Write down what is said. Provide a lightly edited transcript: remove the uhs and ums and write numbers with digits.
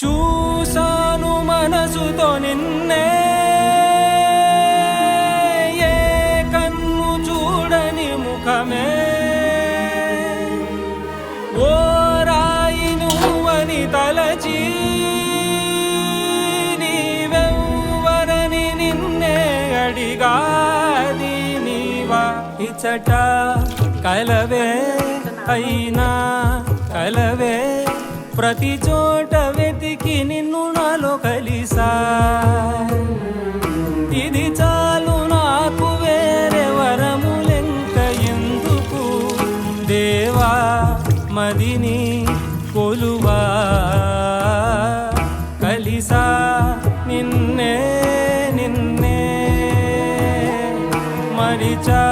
చూసాను మనసుతో నిన్నే, ఏ కన్ను చూడని ముఖమే, ఓ రాయి నువ్వని తలచి నీవెవ్వరని నిన్నే అడిగాది నీవా. ఇచ్చట కలవే అయినా కలవే, ప్రతి చోట వెతికి నిన్ను నాలో కలిసా. ఇది చాలు నాకు, వేరే వరములెంక ఎందుకు, దేవా మదిని కొలువా. కలిసా నిన్నే నిన్నే మరిచా